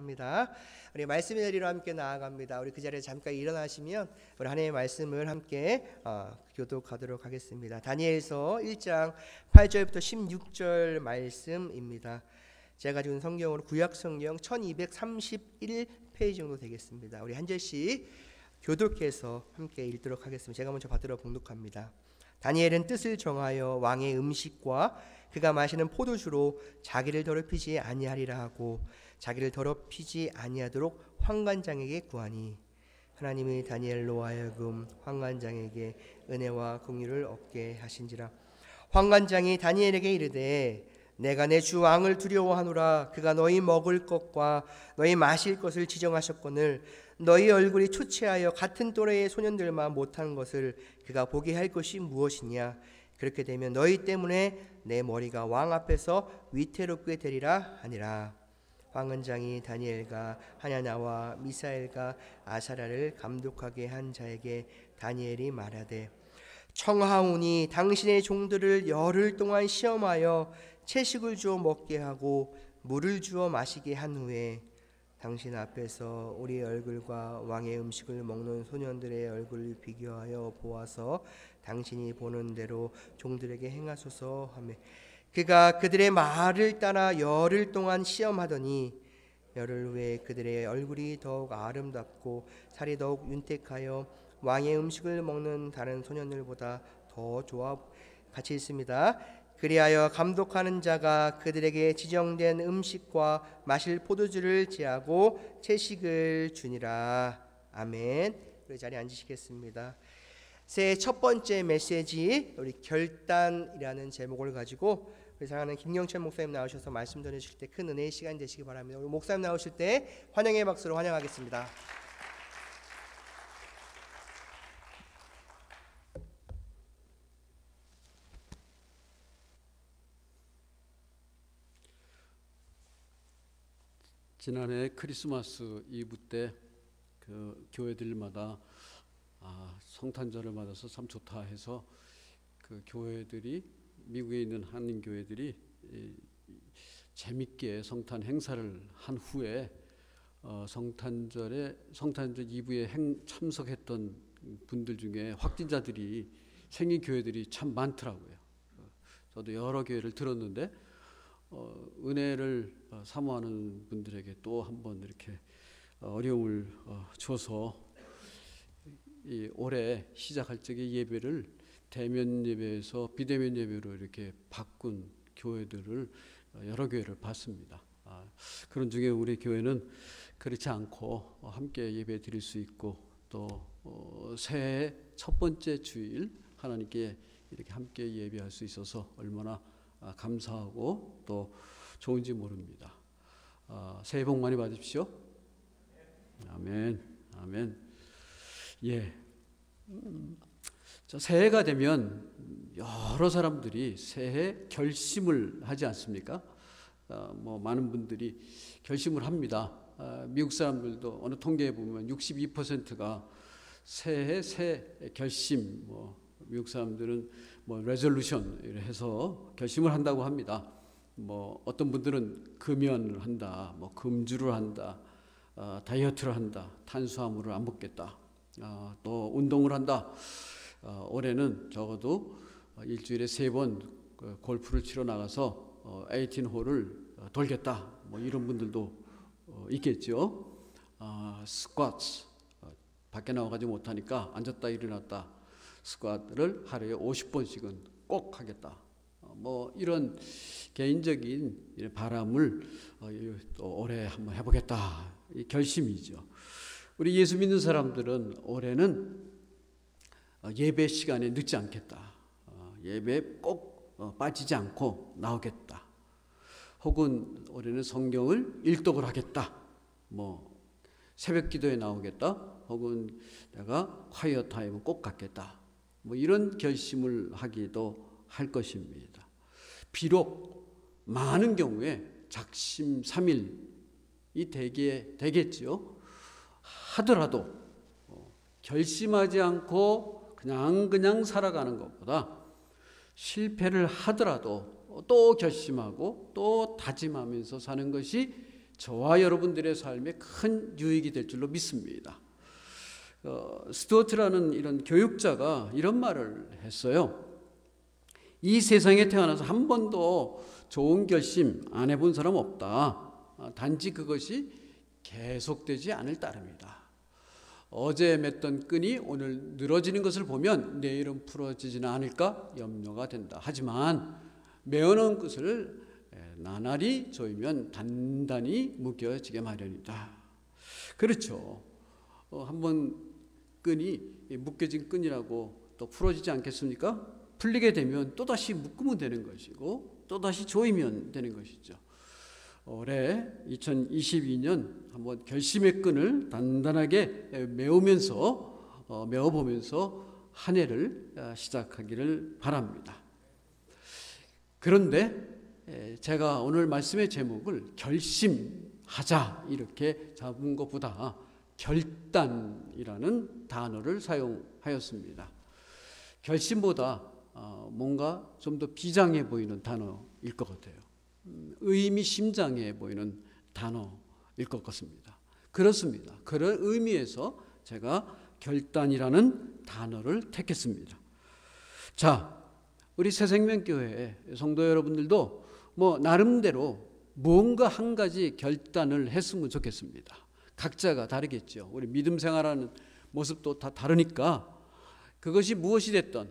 합니다. 우리 말씀의 자리로 함께 나아갑니다. 우리 그 자리에 잠깐 일어나시면 우리 하나님의 말씀을 함께 교독하도록 하겠습니다. 다니엘서 1장 8절부터 16절 말씀입니다. 제가 가지고 있는 성경으로 구약성경 1231페이지 정도 되겠습니다. 우리 한 절씩 교독해서 함께 읽도록 하겠습니다. 제가 먼저 받들어 봉독합니다. 다니엘은 뜻을 정하여 왕의 음식과 그가 마시는 포도주로 자기를 더럽히지 아니하리라 하고 자기를 더럽히지 아니하도록 환관장에게 구하니 하나님이 다니엘로 하여금 환관장에게 은혜와 긍휼을 얻게 하신지라. 환관장이 다니엘에게 이르되 내가 내 주 왕을 두려워하노라. 그가 너희 먹을 것과 너희 마실 것을 지정하셨거늘 너희 얼굴이 초췌하여 같은 또래의 소년들만 못한 것을 그가 보게 할 것이 무엇이냐. 그렇게 되면 너희 때문에 내 머리가 왕 앞에서 위태롭게 되리라 하니라. 환관장이 다니엘과 하냐냐와 미사엘과 아사랴를 감독하게 한 자에게 다니엘이 말하되 청하오니 당신의 종들을 열흘 동안 시험하여 채식을 주어 먹게 하고 물을 주어 마시게 한 후에 당신 앞에서 우리 얼굴과 왕의 음식을 먹는 소년들의 얼굴을 비교하여 보아서 당신이 보는 대로 종들에게 행하소서 하며 그가 그들의 말을 따라 열흘 동안 시험하더니 열흘 후에 그들의 얼굴이 더욱 아름답고 살이 더욱 윤택하여 왕의 음식을 먹는 다른 소년들보다 더 좋아 같이 있습니다. 그리하여 감독하는 자가 그들에게 지정된 음식과 마실 포도주를 제하고 채식을 주니라. 아멘. 우리 자리에 앉으시겠습니다. 새해 첫 번째 메시지 우리 결단이라는 제목을 가지고 우리 사랑하는 김경철 목사님 나오셔서 말씀 전해주실 때 큰 은혜의 시간 되시기 바랍니다. 우리 목사님 나오실 때 환영의 박수로 환영하겠습니다. 지난해 크리스마스 이브 때 그 교회들마다 성탄절을 맞아서 참 좋다 해서 그 교회들이 미국에 있는 한인 교회들이 재밌게 성탄 행사를 한 후에 성탄절 이브에 참석했던 분들 중에 확진자들이 생긴 교회들이 참 많더라고요. 저도 여러 교회를 들었는데 은혜를 사모하는 분들에게 또 한번 이렇게 어려움을 줘서 올해 시작할 적에 예배를 대면 예배에서 비대면 예배로 이렇게 바꾼 교회들을 여러 교회를 봤습니다. 그런 중에 우리 교회는 그렇지 않고 함께 예배 드릴 수 있고 또 새해 첫 번째 주일 하나님께 이렇게 함께 예배할 수 있어서 얼마나 감사하고 또 좋은지 모릅니다. 새해 복 많이 받으십시오. 아멘. 아멘. 예. 새해가 되면 여러 사람들이 새해 결심을 하지 않습니까? 많은 분들이 결심을 합니다. 미국 사람들도 어느 통계에 보면 62%가 새해 새 결심, 미국 사람들은 레졸루션 해서 결심을 한다고 합니다. 어떤 분들은 금연을 한다, 금주를 한다, 다이어트를 한다, 탄수화물을 안 먹겠다, 또 운동을 한다. 올해는 적어도 일주일에 3번 골프를 치러 나가서 18홀을 돌겠다. 이런 분들도 있겠죠. 스쿼트 밖에 나가지 못하니까 앉았다 일어났다 스쿼트를 하루에 50번씩은 꼭 하겠다. 이런 개인적인 바람을 또 올해 한번 해보겠다. 이 결심이죠. 우리 예수 믿는 사람들은 올해는 예배 시간에 늦지 않겠다. 예배 꼭 빠지지 않고 나오겠다. 혹은 올해는 성경을 일독을 하겠다. 새벽 기도에 나오겠다. 혹은 내가 콰이어 타임을 꼭 갖겠다. 이런 결심을 하기도 할 것입니다. 비록 많은 경우에 작심삼일이 되겠죠. 하더라도 결심하지 않고 그냥 살아가는 것보다 실패를 하더라도 또 결심하고 또 다짐하면서 사는 것이 저와 여러분들의 삶에 큰 유익이 될 줄로 믿습니다. 스튜어트라는 이런 교육자가 이런 말을 했어요. 이 세상에 태어나서 한 번도 좋은 결심 안 해본 사람 없다. 단지 그것이 계속되지 않을 따름이다. 어제 맸던 끈이 오늘 늘어지는 것을 보면 내일은 풀어지지는 않을까 염려가 된다. 하지만 메어놓은 끝을 나날이 조이면 단단히 묶여지게 마련이다. 그렇죠. 한번 끈이 묶여진 끈이라고 또 풀어지지 않겠습니까? 풀리게 되면 또다시 묶으면 되는 것이고 또다시 조이면 되는 것이죠. 올해 2022년 한번 결심의 끈을 단단하게 메어보면서 한 해를 시작하기를 바랍니다. 그런데 제가 오늘 말씀의 제목을 결심하자 이렇게 잡은 것보다 결단이라는 단어를 사용하였습니다. 결심보다 뭔가 좀 더 비장해 보이는 단어일 것 같아요. 의미심장해 보이는 단어일 것 같습니다. 그렇습니다. 그런 의미에서 제가 결단이라는 단어를 택했습니다. 자, 우리 새생명교회 성도 여러분들도 나름대로 뭔가 한 가지 결단을 했으면 좋겠습니다. 각자가 다르겠죠. 우리 믿음 생활하는 모습도 다 다르니까 그것이 무엇이 됐든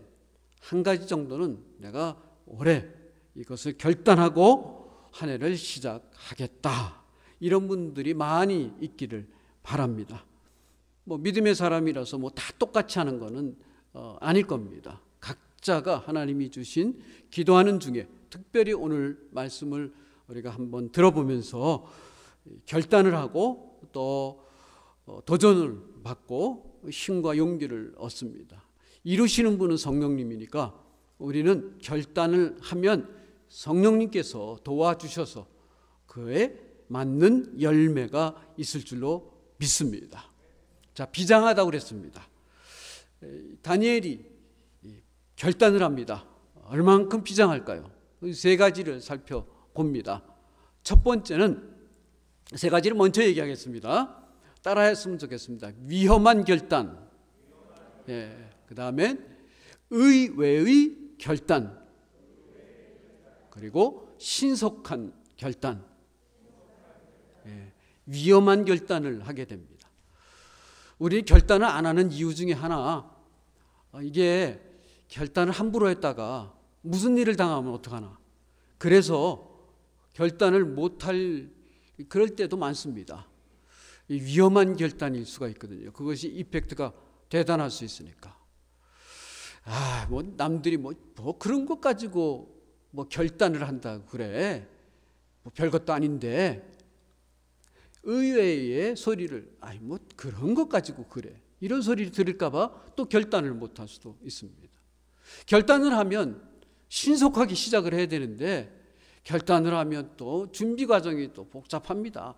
한 가지 정도는 내가 올해 이것을 결단하고 한 해를 시작하겠다. 이런 분들이 많이 있기를 바랍니다. 믿음의 사람이라서 다 똑같이 하는 것은 아닐 겁니다. 각자가 하나님이 주신 기도하는 중에 특별히 오늘 말씀을 우리가 한번 들어보면서 결단을 하고 또 도전을 받고 힘과 용기를 얻습니다. 이루시는 분은 성령님이니까 우리는 결단을 하면 성령님께서 도와주셔서 그에 맞는 열매가 있을 줄로 믿습니다. 자, 비장하다고 그랬습니다. 다니엘이 결단을 합니다. 얼만큼 비장할까요? 세 가지를 살펴봅니다. 첫 번째는 세 가지를 먼저 얘기하겠습니다. 따라했으면 좋겠습니다. 위험한 결단. 그 다음에 의외의 결단. 그리고 신속한 결단. 위험한 결단을 하게 됩니다. 우리 결단을 안 하는 이유 중에 하나, 이게 결단을 함부로 했다가 무슨 일을 당하면 어떡하나. 그래서 결단을 못할 그럴 때도 많습니다. 위험한 결단일 수가 있거든요. 그것이 이펙트가 대단할 수 있으니까. 남들이 그런 것 가지고 결단을 한다고 그래. 별것도 아닌데. 의외의 소리를, 그런 것 가지고 그래. 이런 소리를 들을까봐 또 결단을 못할 수도 있습니다. 결단을 하면 신속하게 시작을 해야 되는데, 결단을 하면 또 준비 과정이 또 복잡합니다.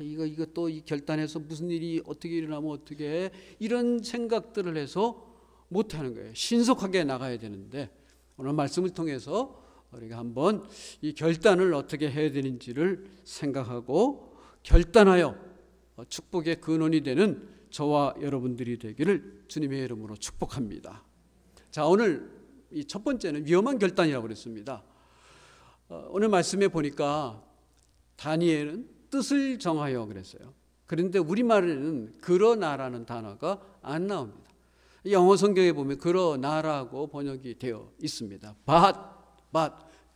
이거 또 이 결단해서 무슨 일이 어떻게 일어나면 어떻게 해? 이런 생각들을 해서 못하는 거예요. 신속하게 나가야 되는데, 오늘 말씀을 통해서 우리가 한번 이 결단을 어떻게 해야 되는지를 생각하고 결단하여 축복의 근원이 되는 저와 여러분들이 되기를 주님의 이름으로 축복합니다. 자, 오늘 이 첫 번째는 위험한 결단이라고 그랬습니다. 오늘 말씀에 보니까 다니엘은 뜻을 정하여 그랬어요. 그런데 우리말에는 그러나라는 단어가 안 나옵니다. 영어 성경에 보면 그러나라고 번역이 되어 있습니다. But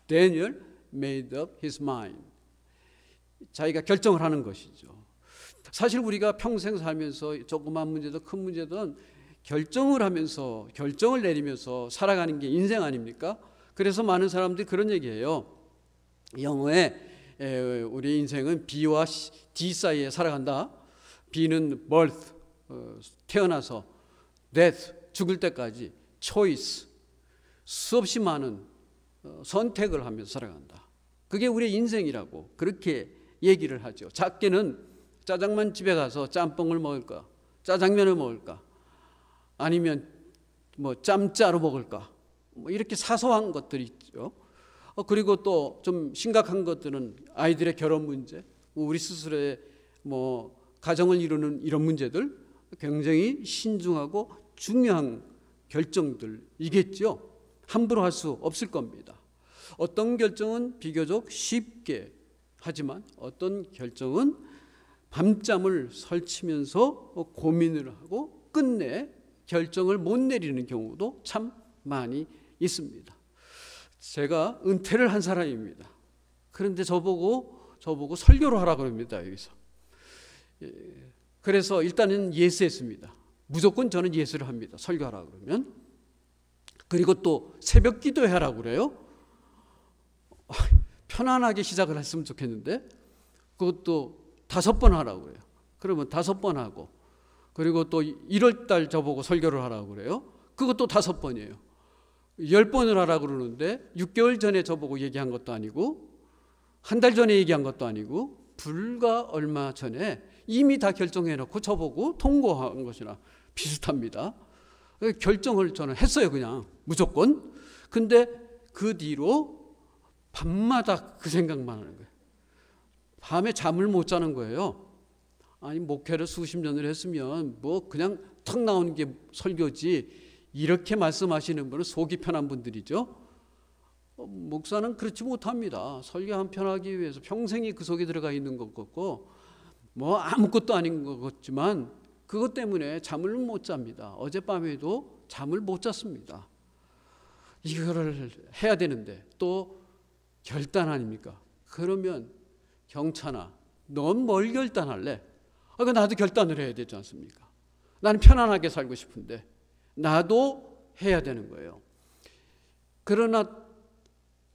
Daniel made up his mind. 자기가 결정을 하는 것이죠. 사실 우리가 평생 살면서 조그만 문제도 큰 문제든 결정을 하면서 결정을 내리면서 살아가는 게 인생 아닙니까? 그래서 많은 사람들이 그런 얘기해요. 영어에 우리 인생은 B와 D 사이에 살아간다. B는 birth, 태어나서, death, 죽을 때까지, choice, 수없이 많은 선택을 하면서 살아간다. 그게 우리의 인생이라고 그렇게 얘기를 하죠. 작게는 짜장면 집에 가서 짬뽕을 먹을까, 짜장면을 먹을까, 아니면 짬짜로 먹을까, 이렇게 사소한 것들이 있죠. 그리고 또 좀 심각한 것들은 아이들의 결혼 문제, 우리 스스로의 가정을 이루는 이런 문제들 굉장히 신중하고 중요한 결정들이겠죠. 함부로 할 수 없을 겁니다. 어떤 결정은 비교적 쉽게 하지만 어떤 결정은 밤잠을 설치면서 고민을 하고 끝내 결정을 못 내리는 경우도 참 많이 있습니다. 제가 은퇴를 한 사람입니다. 그런데 저보고 설교를 하라 그럽니다. 여기서. 그래서 일단은 예스했습니다. 무조건 저는 예스를 합니다. 설교하라 그러면. 그리고 또 새벽 기도하라 그래요. 편안하게 시작을 했으면 좋겠는데 그것도 5번 하라고 그래요. 그러면 5번 하고, 그리고 또 1월달 저보고 설교를 하라고 그래요. 그것도 5번이에요. 10번을 하라고 그러는데 6개월 전에 저보고 얘기한 것도 아니고 한 달 전에 얘기한 것도 아니고 불과 얼마 전에 이미 다 결정해놓고 저보고 통고한 것이나 비슷합니다. 결정을 저는 했어요. 그냥 무조건. 근데 그 뒤로 밤마다 그 생각만 하는 거예요. 밤에 잠을 못 자는 거예요. 아니, 목회를 수십 년을 했으면 그냥 턱 나오는 게 설교지, 이렇게 말씀하시는 분은 속이 편한 분들이죠. 목사는 그렇지 못합니다. 설교 한 편 하기 위해서 평생이 그 속에 들어가 있는 것 같고 아무것도 아닌 것 같지만 그것 때문에 잠을 못 잡니다. 어젯밤에도 잠을 못 잤습니다. 이거를 해야 되는데 또 결단 아닙니까? 그러면 경찬아, 넌 뭘 결단할래? 나도 결단을 해야 되지 않습니까? 나는 편안하게 살고 싶은데 나도 해야 되는 거예요. 그러나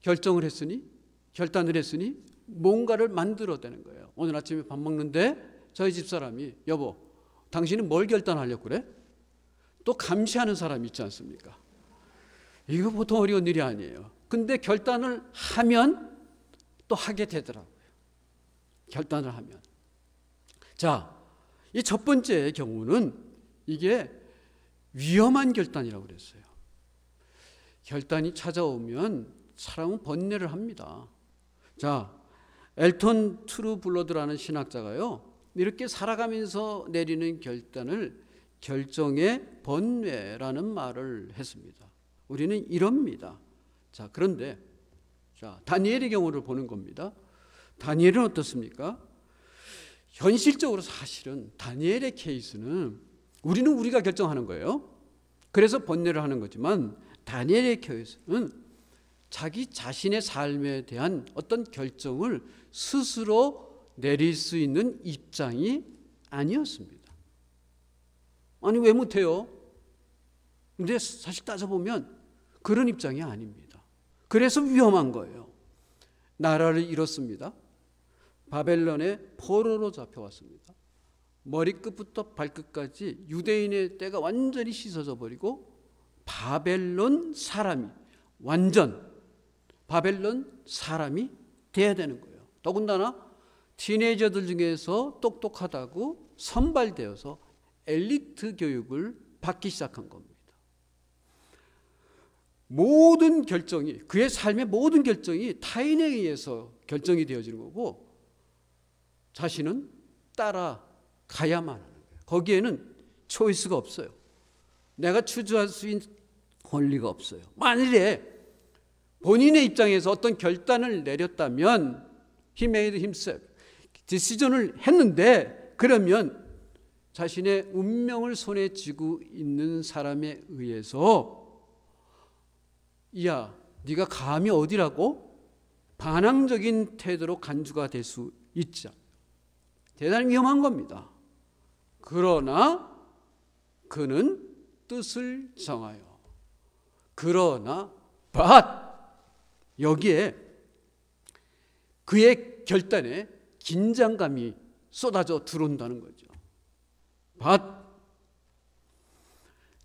결단을 했으니 뭔가를 만들어내는 거예요. 오늘 아침에 밥 먹는데 저희 집사람이, 여보, 당신은 뭘 결단하려고 그래? 또 감시하는 사람이 있지 않습니까? 이거 보통 어려운 일이 아니에요. 근데 결단을 하면 또 하게 되더라고요. 결단을 하면. 자, 이 첫 번째 경우는 이게 위험한 결단이라고 그랬어요. 결단이 찾아오면 사람은 번뇌를 합니다. 자, 엘턴 트루블러드라는 신학자가요, 이렇게 살아가면서 내리는 결단을 결정의 번뇌라는 말을 했습니다. 우리는 이럽니다. 자, 그런데 다니엘의 경우를 보는 겁니다. 다니엘은 어떻습니까? 현실적으로 사실은 다니엘의 케이스는 우리가 결정하는 거예요. 그래서 번뇌를 하는 거지만 다니엘의 케이스는 자기 자신의 삶에 대한 어떤 결정을 스스로 내릴 수 있는 입장이 아니었습니다. 아니, 왜 못해요? 근데 사실 따져보면 그런 입장이 아닙니다. 그래서 위험한 거예요. 나라를 잃었습니다. 바벨론의 포로로 잡혀왔습니다. 머리끝부터 발끝까지 유대인의 때가 완전히 씻어져 버리고 바벨론 사람이 돼야 되는 거예요. 더군다나 티네이저들 중에서 똑똑하다고 선발되어서 엘리트 교육을 받기 시작한 겁니다. 모든 결정이, 그의 삶의 모든 결정이 타인에 의해서 결정이 되어지는 거고 자신은 따라가야만 하는 거예요. 거기에는 초이스가 없어요. 내가 추주할 수 있는 권리가 없어요. 만일에 본인의 입장에서 어떤 결단을 내렸다면 he made himself, 디시전을 했는데, 그러면 자신의 운명을 손에 쥐고 있는 사람에 의해서 야, 네가 감히 어디라고? 반항적인 태도로 간주가 될 수 있죠. 대단히 위험한 겁니다. 그러나 그는 뜻을 정하여, 그러나 여기에 그의 결단에 긴장감이 쏟아져 들어온다는 거죠.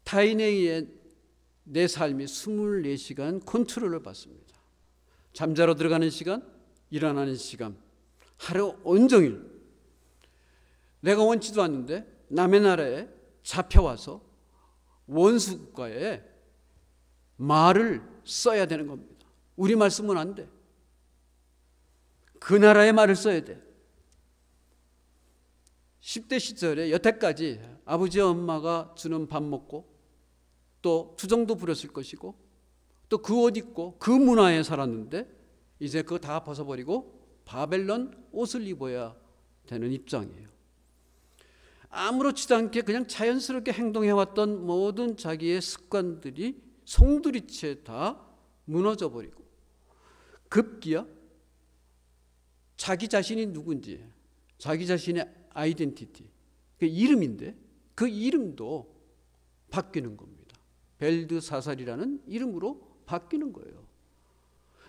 타인에 의해 내 삶이 24시간 컨트롤을 받습니다. 잠자러 들어가는 시간, 일어나는 시간, 하루 온종일 내가 원치도 않는데 남의 나라에 잡혀와서 원수 국가에 말을 써야 되는 겁니다. 우리 말 쓰면 안 돼. 그 나라의 말을 써야 돼. 10대 시절에 여태까지 아버지 엄마가 주는 밥 먹고 또 투정도 부렸을 것이고 또 그 옷 입고 그 문화에 살았는데 이제 그거 다 벗어버리고 바벨론 옷을 입어야 되는 입장이에요. 아무렇지도 않게 그냥 자연스럽게 행동해왔던 모든 자기의 습관들이 송두리째 다 무너져 버리고 급기야 자기 자신이 누군지, 자기 자신의 아이덴티티, 그 이름인데 그 이름도 바뀌는 겁니다. 벨드사살이라는 이름으로 바뀌는 거예요.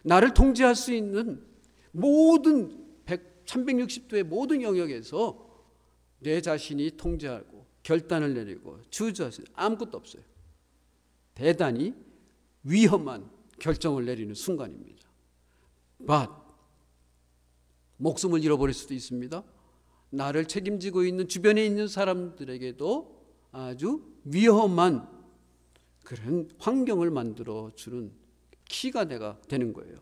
나를 통제할 수 있는 모든 360도의 모든 영역에서 내 자신이 통제하고 결단을 내리고 주저할 수 아무것도 없어요. 대단히 위험한 결정을 내리는 순간입니다. But 목숨을 잃어버릴 수도 있습니다. 나를 책임지고 있는 주변에 있는 사람들에게도 아주 위험한 그런 환경을 만들어 주는 키가 내가 되는 거예요.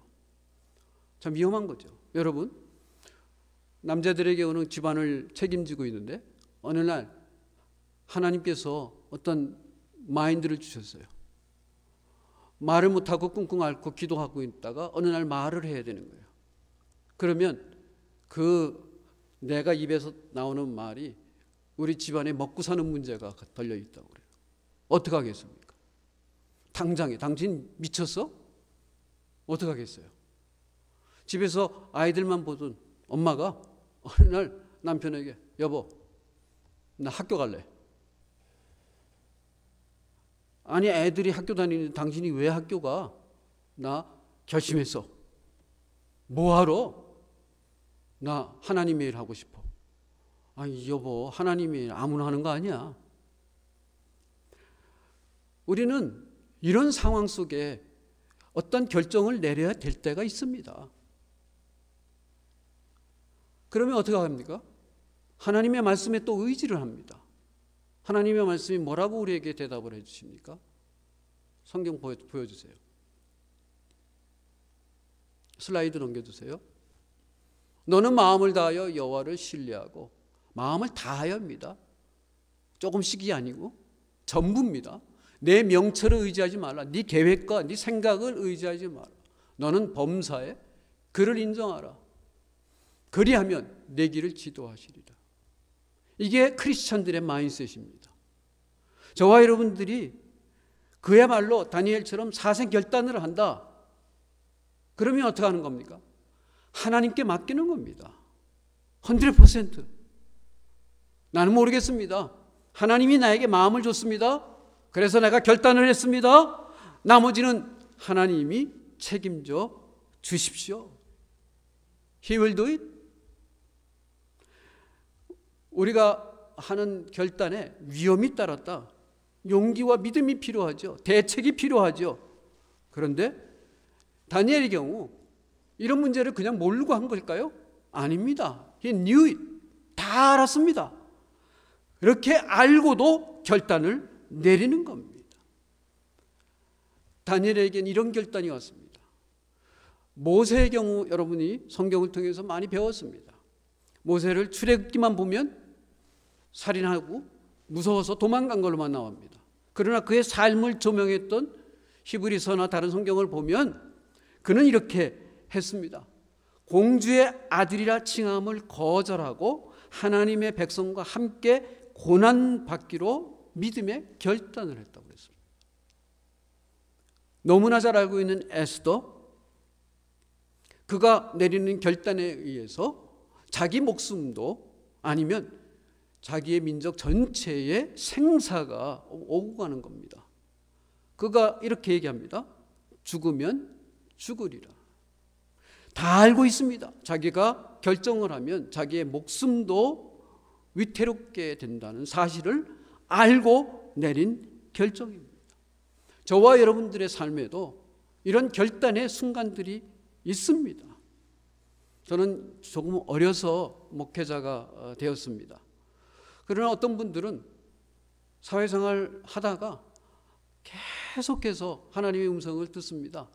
참 위험한 거죠. 여러분, 남자들에게 오는 집안을 책임지고 있는데 어느 날 하나님께서 어떤 마인드를 주셨어요. 말을 못하고 끙끙 앓고 기도하고 있다가 어느 날 말을 해야 되는 거예요. 그러면 내가 입에서 나오는 말이 우리 집안에 먹고 사는 문제가 걸려 있다고 그래요. 어떻게 하겠습니까? 당장에 당신 미쳤어? 어떻게 하겠어요? 집에서 아이들만 보던 엄마가 어느 날 남편에게 여보 나 학교 갈래. 아니 애들이 학교 다니는데 당신이 왜 학교 가? 나 결심했어. 뭐하러? 나 하나님의 일 하고 싶어. 아니 여보 하나님의 일 아무나 하는 거 아니야. 우리는 이런 상황 속에 어떤 결정을 내려야 될 때가 있습니다. 그러면 어떻게 합니까? 하나님의 말씀에 또 의지를 합니다. 하나님의 말씀이 뭐라고 우리에게 대답을 해 주십니까? 성경 보여주세요. 슬라이드 넘겨주세요. 너는 마음을 다하여 여호와를 신뢰하고 마음을 다하여입니다. 조금씩이 아니고 전부입니다. 내 명철을 의지하지 말라. 네 계획과 네 생각을 의지하지 마라. 너는 범사에 그를 인정하라. 그리하면 내 길을 지도하시리라. 이게 크리스천들의 마인드셋입니다. 저와 여러분들이 그야말로 다니엘처럼 사생결단을 한다. 그러면 어떻게 하는 겁니까? 하나님께 맡기는 겁니다. 100%. 나는 모르겠습니다. 하나님이 나에게 마음을 줬습니다. 그래서 내가 결단을 했습니다. 나머지는 하나님이 책임져 주십시오. He will do it. 우리가 하는 결단에 위험이 따랐다. 용기와 믿음이 필요하죠. 대책이 필요하죠. 그런데 다니엘의 경우 이런 문제를 그냥 모르고 한 걸까요? 아닙니다. He knew it. 다 알았습니다. 그렇게 알고도 결단을 내리는 겁니다. 다니엘에게는 이런 결단이 왔습니다. 모세의 경우 여러분이 성경을 통해서 많이 배웠습니다. 모세를 출애굽기만 보면 살인하고 무서워서 도망간 걸로만 나옵니다. 그러나 그의 삶을 조명했던 히브리서나 다른 성경을 보면 그는 이렇게 했습니다. 공주의 아들이라 칭함을 거절하고 하나님의 백성과 함께 고난받기로 믿음의 결단을 했다고 그랬습니다. 너무나 잘 알고 있는 에스더, 그가 내리는 결단에 의해서 자기 목숨도 아니면 자기의 민족 전체의 생사가 오고 가는 겁니다. 그가 이렇게 얘기합니다. 죽으면 죽으리라. 다 알고 있습니다. 자기가 결정을 하면 자기의 목숨도 위태롭게 된다는 사실을 알고 내린 결정입니다. 저와 여러분들의 삶에도 이런 결단의 순간들이 있습니다. 저는 조금 어려서 목회자가 되었습니다. 그러나 어떤 분들은 사회생활 하다가 계속해서 하나님의 음성을 듣습니다.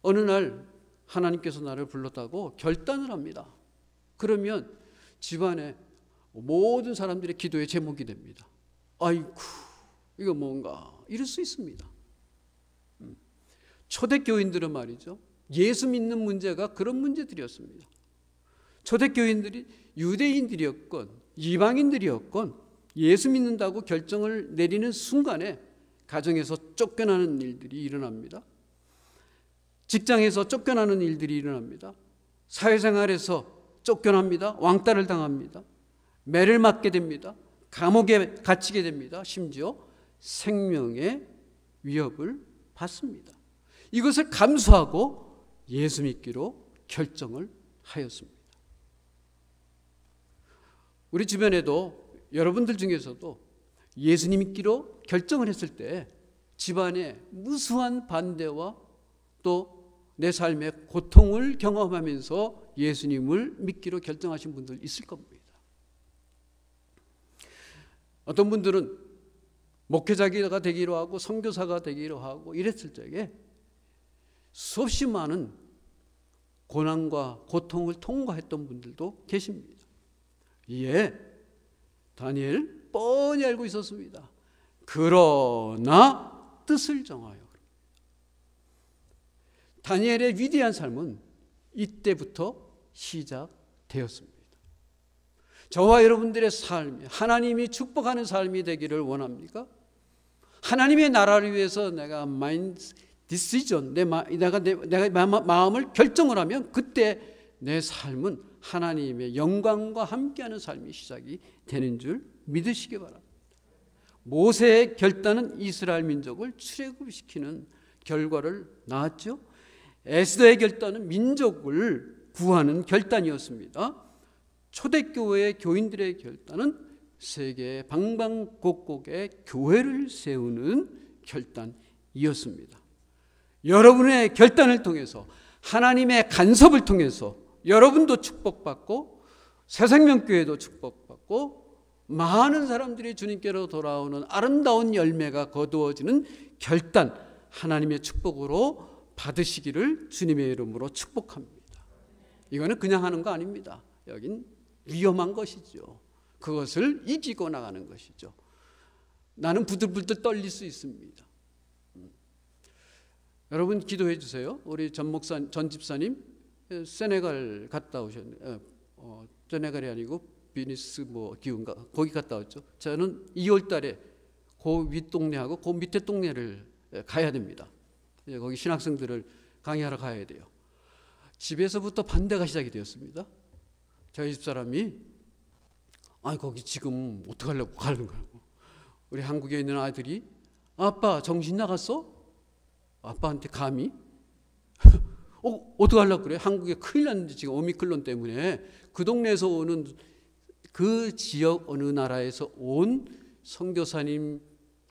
어느 날 하나님께서 나를 불렀다고 결단을 합니다. 그러면 집안에 모든 사람들의 기도의 제목이 됩니다. 아이고, 이거 뭔가 이럴 수 있습니다. 초대교인들은 말이죠, 예수 믿는 문제가 그런 문제들이었습니다. 초대교인들이 유대인들이었건 이방인들이었건 예수 믿는다고 결정을 내리는 순간에 가정에서 쫓겨나는 일들이 일어납니다. 직장에서 쫓겨나는 일들이 일어납니다. 사회생활에서 쫓겨납니다. 왕따를 당합니다. 매를 맞게 됩니다. 감옥에 갇히게 됩니다. 심지어 생명의 위협을 받습니다. 이것을 감수하고 예수 믿기로 결정을 하였습니다. 우리 주변에도 여러분들 중에서도 예수님 믿기로 결정을 했을 때 집안에 무수한 반대와 또 내 삶의 고통을 경험하면서 예수님을 믿기로 결정하신 분들 있을 겁니다. 어떤 분들은 목회자가 되기로 하고 선교사가 되기로 하고 이랬을 적에 수없이 많은 고난과 고통을 통과했던 분들도 계십니다. 이에 다니엘 뻔히 알고 있었습니다. 그러나 뜻을 정하여. 다니엘의 위대한 삶은 이때부터 시작되었습니다. 저와 여러분들의 삶이 하나님이 축복하는 삶이 되기를 원합니까? 하나님의 나라를 위해서 내가 마인드 디시전, 내가 마음을 결정을 하면 그때 내 삶은 하나님의 영광과 함께하는 삶이 시작이 되는 줄 믿으시기 바랍니다. 모세의 결단은 이스라엘 민족을 출애굽시키는 결과를 낳았죠. 에스더의 결단은 민족을 구하는 결단이었습니다. 초대교회의 교인들의 결단은 세계 방방곡곡에 교회를 세우는 결단이었습니다. 여러분의 결단을 통해서 하나님의 간섭을 통해서 여러분도 축복받고 새생명교회도 축복받고 많은 사람들이 주님께로 돌아오는 아름다운 열매가 거두어지는 결단, 하나님의 축복으로 받으시기를 주님의 이름으로 축복합니다. 이거는 그냥 하는 거 아닙니다. 여긴 위험한 것이죠. 그것을 이기고 나가는 것이죠. 나는 부들부들 떨릴 수 있습니다. 여러분 기도해 주세요. 우리 전 집사님 세네갈 갔다 오셨네요. 세네갈이 아니고 비니스 기운가 거기 갔다 왔죠. 저는 2월 달에 그 윗동네하고 그 밑에 동네를 가야 됩니다. 거기 신학생들을 강의하러 가야 돼요. 집에서부터 반대가 시작이 되었습니다. 저희 집사람이 거기 지금 어떡하려고 가는 거라고. 우리 한국에 있는 아들이 아빠 정신 나갔어? 아빠한테 감히? 어떡하려고 그래? 한국에 큰일 났는데 지금 오미클론 때문에 그 동네에서 오는 그 지역 어느 나라에서 온 선교사님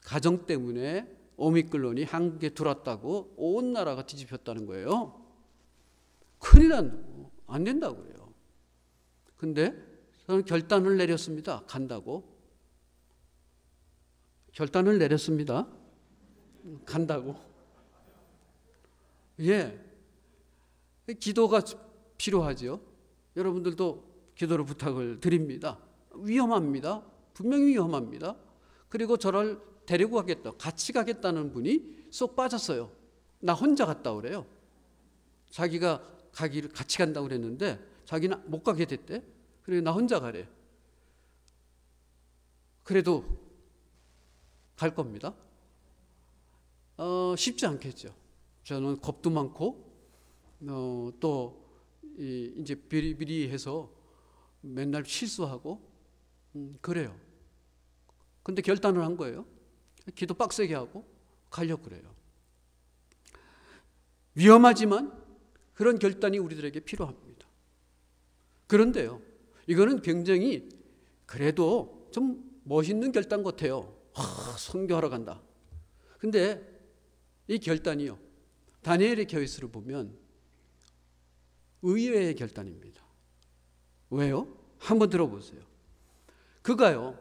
가정 때문에 오미클론이 한국에 들어왔다고 온 나라가 뒤집혔다는 거예요. 큰일 난다고. 안 된다고 그래요. 근데 저는 결단을 내렸습니다. 간다고. 결단을 내렸습니다. 간다고. 예. 기도가 필요하죠. 여러분들도 기도를 부탁을 드립니다. 위험합니다. 분명히 위험합니다. 그리고 저를 데리고 가겠다, 같이 가겠다는 분이 쏙 빠졌어요. 나 혼자 갔다 오래요. 자기가 가기를 같이 간다고 그랬는데 자기는 못 가게 됐대. 그래서 나 혼자 가래. 그래도 갈 겁니다. 쉽지 않겠죠. 저는 겁도 많고 또 이제 비리비리해서 맨날 실수하고 그래요. 근데 결단을 한 거예요. 기도 빡세게 하고 가려고 그래요. 위험하지만 그런 결단이 우리들에게 필요합니다. 그런데요, 이거는 굉장히 그래도 좀 멋있는 결단 같아요. 선교하러 간다. 근데 이 결단이요, 다니엘의 케이스를 보면 의외의 결단입니다. 왜요? 한번 들어보세요. 그가요,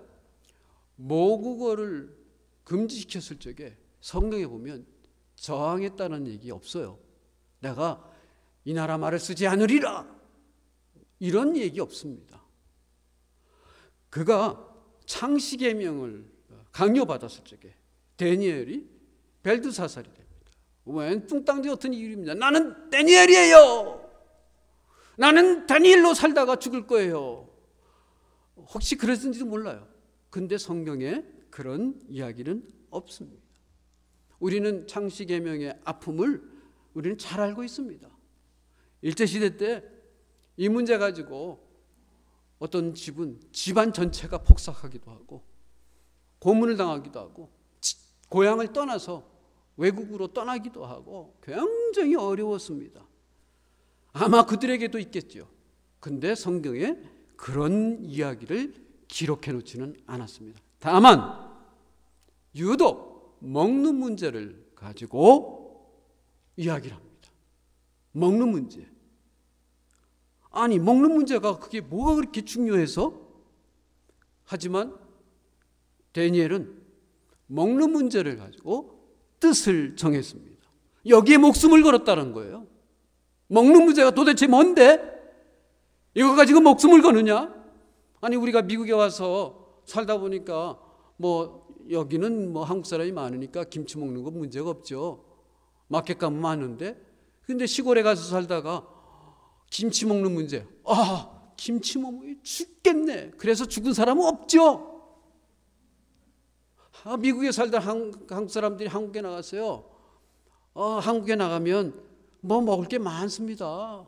모국어를 금지시켰을 적에 성경에 보면 저항했다는 얘기 없어요. 내가 이 나라 말을 쓰지 않으리라, 이런 얘기 없습니다. 그가 창시계명을 강요받았을 적에 다니엘이 벨드사살이 됩니다. 웬 뚱땅지 같은 이유입니다. 나는 다니엘이에요. 나는 다니엘로 살다가 죽을 거예요. 혹시 그랬는지도 몰라요. 근데 성경에 그런 이야기는 없습니다. 우리는 창시계명의 아픔을 우리는 잘 알고 있습니다. 일제시대 때 이 문제 가지고 어떤 집안 전체가 폭삭하기도 하고 고문을 당하기도 하고 고향을 떠나서 외국으로 떠나기도 하고 굉장히 어려웠습니다. 아마 그들에게도 있겠죠. 근데 성경에 그런 이야기를 기록해 놓지는 않았습니다. 다만 유독 먹는 문제를 가지고 이야기를 합니다. 먹는 문제. 아니, 먹는 문제가 그게 뭐가 그렇게 중요해서? 하지만 다니엘은 먹는 문제를 가지고 뜻을 정했습니다. 여기에 목숨을 걸었다는 거예요. 먹는 문제가 도대체 뭔데? 이거 가지고 목숨을 거느냐? 아니, 우리가 미국에 와서 살다 보니까 뭐 여기는 뭐 한국 사람이 많으니까 김치 먹는 거 문제가 없죠. 마켓 가면 많은데. 근데 시골에 가서 살다가 김치 먹는 문제. 김치 먹으면 죽겠네. 그래서 죽은 사람은 없죠. 미국에 살다 한국 사람들이 한국에 나갔어요. 한국에 나가면 뭐 먹을 게 많습니다.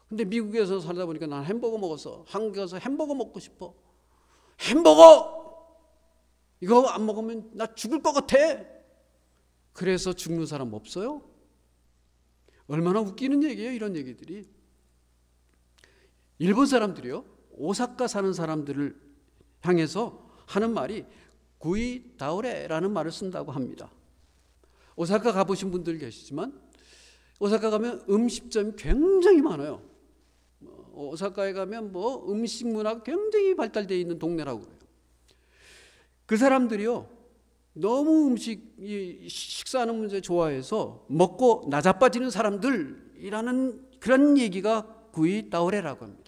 근데 미국에서 살다 보니까 난 햄버거 먹어서 한국에 가서 햄버거 먹고 싶어. 햄버거! 이거 안 먹으면 나 죽을 것 같아. 그래서 죽는 사람 없어요? 얼마나 웃기는 얘기예요, 이런 얘기들이. 일본 사람들이요, 오사카 사는 사람들을 향해서 하는 말이 구이 다오레라는 말을 쓴다고 합니다. 오사카 가보신 분들 계시지만 오사카 가면 음식점이 굉장히 많아요. 오사카에 가면 뭐 음식 문화가 굉장히 발달되어 있는 동네라고 그래요. 그 사람들이요, 너무 식사하는 문제 좋아해서 먹고 나자빠지는 사람들이라는 그런 얘기가 구이 다오레라고 합니다.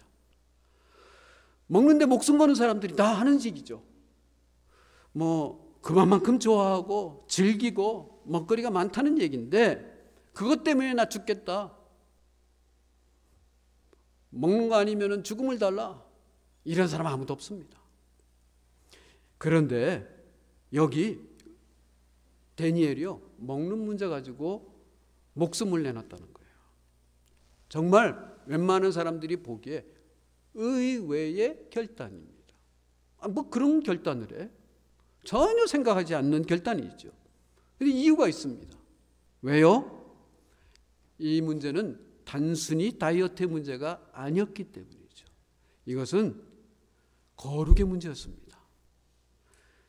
먹는데 목숨 거는 사람들이 다 하는 얘기죠. 뭐 그만큼 좋아하고 즐기고 먹거리가 많다는 얘기인데 그것 때문에 나 죽겠다. 먹는 거 아니면 죽음을 달라. 이런 사람 아무도 없습니다. 그런데 여기 다니엘이요, 먹는 문제 가지고 목숨을 내놨다는 거예요. 정말 웬만한 사람들이 보기에 의외의 결단입니다. 뭐 그런 결단을 해? 전혀 생각하지 않는 결단이 있죠. 근데 이유가 있습니다. 왜요? 이 문제는 단순히 다이어트의 문제가 아니었기 때문이죠. 이것은 거룩의 문제였습니다.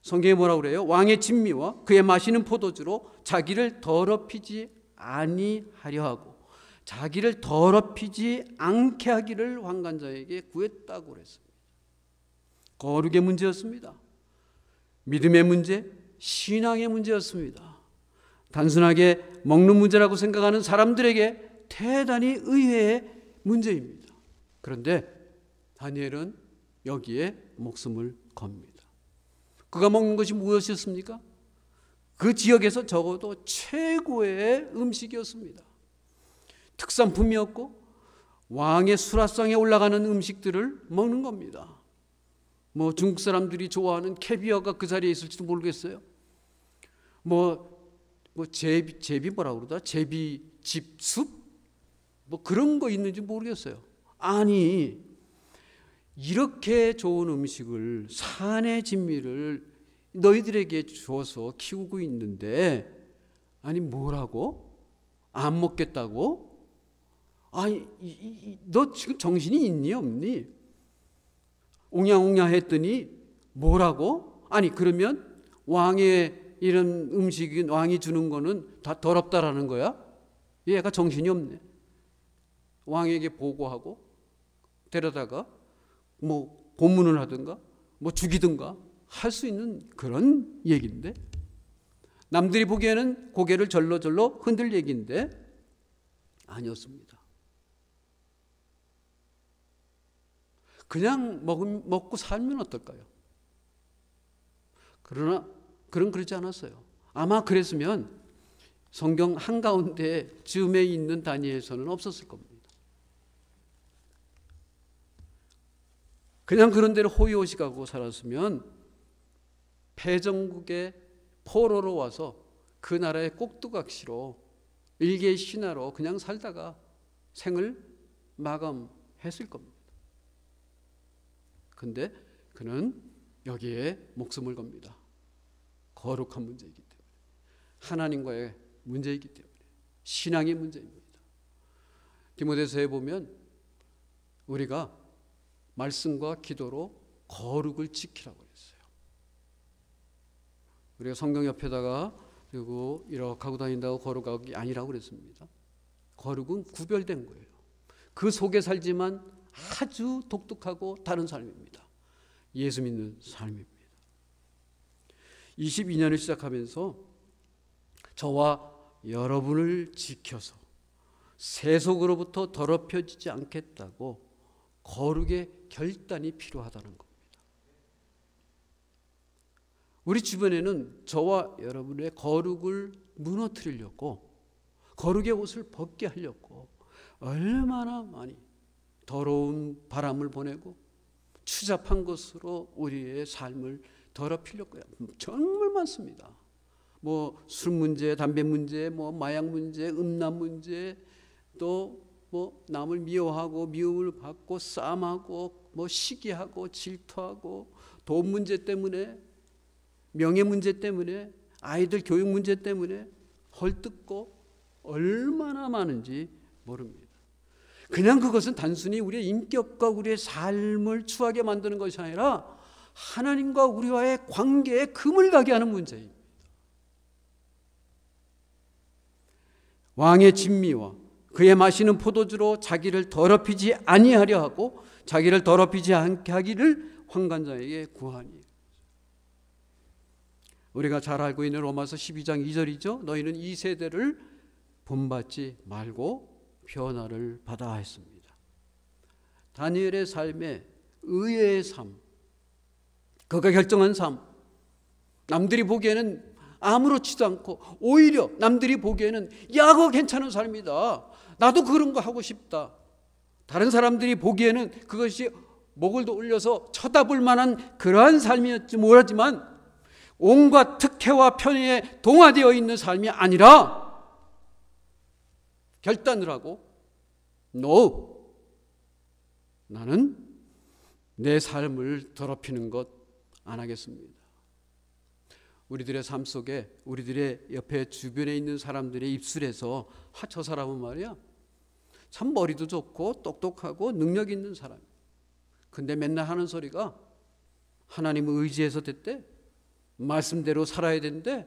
성경에 뭐라고 그래요? 왕의 진미와 그의 마시는 포도주로 자기를 더럽히지 아니하려 하고 자기를 더럽히지 않게 하기를 환관자에게 구했다고 그랬습니다. 거룩의 문제였습니다. 믿음의 문제, 신앙의 문제였습니다. 단순하게 먹는 문제라고 생각하는 사람들에게 대단히 의외의 문제입니다. 그런데 다니엘은 여기에 목숨을 겁니다. 그가 먹는 것이 무엇이었습니까? 그 지역에서 적어도 최고의 음식이었습니다. 특산품이었고 왕의 수라상에 올라가는 음식들을 먹는 겁니다. 뭐 중국 사람들이 좋아하는 캐비어가 그 자리에 있을지도 모르겠어요. 제비 뭐라고 그러다? 제비집숲? 뭐 그런 거 있는지 모르겠어요. 아니, 이렇게 좋은 음식을, 산의 진미를 너희들에게 줘서 키우고 있는데, 아니 뭐라고? 안 먹겠다고? 아니, 너 지금 정신이 있니 없니? 옹냥옹냥 했더니 뭐라고? 아니 그러면 왕의 이런 음식이 왕이 주는 거는 다 더럽다라는 거야? 얘가 정신이 없네. 왕에게 보고하고 데려다가 뭐 고문을 하든가 뭐 죽이든가 할 수 있는 그런 얘기인데, 남들이 보기에는 고개를 절로절로 흔들 얘기인데 아니었습니다. 그냥 먹고 살면 어떨까요? 그러나 그러지 않았어요. 아마 그랬으면 성경 한가운데 즈음에 있는 다니엘서는 없었을 겁니다. 그냥 그런 대로 호의호식하고 살았으면 패전국의 포로로 와서 그 나라의 꼭두각시로 일개 신하로 그냥 살다가 생을 마감했을 겁니다. 근데 그는 여기에 목숨을 겁니다. 거룩한 문제이기 때문에, 하나님과의 문제이기 때문에, 신앙의 문제입니다. 디모데서에 보면 우리가 말씀과 기도로 거룩을 지키라고 했어요. 우리가 성경 옆에다가 그리고 이렇게 하고 다닌다고 거룩하기 아니라고 그랬습니다. 거룩은 구별된 거예요. 그 속에 살지만 아주 독특하고 다른 삶입니다. 예수 믿는 삶입니다. 22년을 시작하면서 저와 여러분을 지켜서 세속으로부터 더럽혀지지 않겠다고 거룩의 결단이 필요하다는 겁니다. 우리 주변에는 저와 여러분의 거룩을 무너뜨리려고, 거룩의 옷을 벗게 하려고 얼마나 많이 더러운 바람을 보내고 추잡한 것으로 우리의 삶을 더럽히려고 정말 많습니다. 뭐 술 문제, 담배 문제, 뭐 마약 문제, 음란 문제, 또 뭐 남을 미워하고 미움을 받고 싸움하고 뭐 시기하고 질투하고 돈 문제 때문에, 명예 문제 때문에, 아이들 교육 문제 때문에 헐뜯고 얼마나 많은지 모릅니다. 그냥 그것은 단순히 우리의 인격과 우리의 삶을 추하게 만드는 것이 아니라 하나님과 우리와의 관계에 금을 가게 하는 문제입니다. 왕의 진미와 그의 마시는 포도주로 자기를 더럽히지 아니하려 하고 자기를 더럽히지 않게 하기를 환관장에게 구하니. 우리가 잘 알고 있는 로마서 12장 2절이죠. 너희는 이 세대를 본받지 말고 변화를 받아 했습니다. 다니엘의 삶에 의의 삶, 그가 결정한 삶, 남들이 보기에는 아무렇지도 않고 오히려 남들이 보기에는 야, 그거 괜찮은 삶이다, 나도 그런 거 하고 싶다, 다른 사람들이 보기에는 그것이 목을 더 올려서 쳐다볼 만한 그러한 삶이었지 모르지만 온갖 특혜와 편의에 동화되어 있는 삶이 아니라 결단을 하고 No, 나는 내 삶을 더럽히는 것 안 하겠습니다. 우리들의 삶 속에 우리들의 옆에 주변에 있는 사람들의 입술에서 저 사람은 말이야 참 머리도 좋고 똑똑하고 능력 있는 사람, 근데 맨날 하는 소리가 하나님을 의지해서 됐대, 말씀대로 살아야 된대,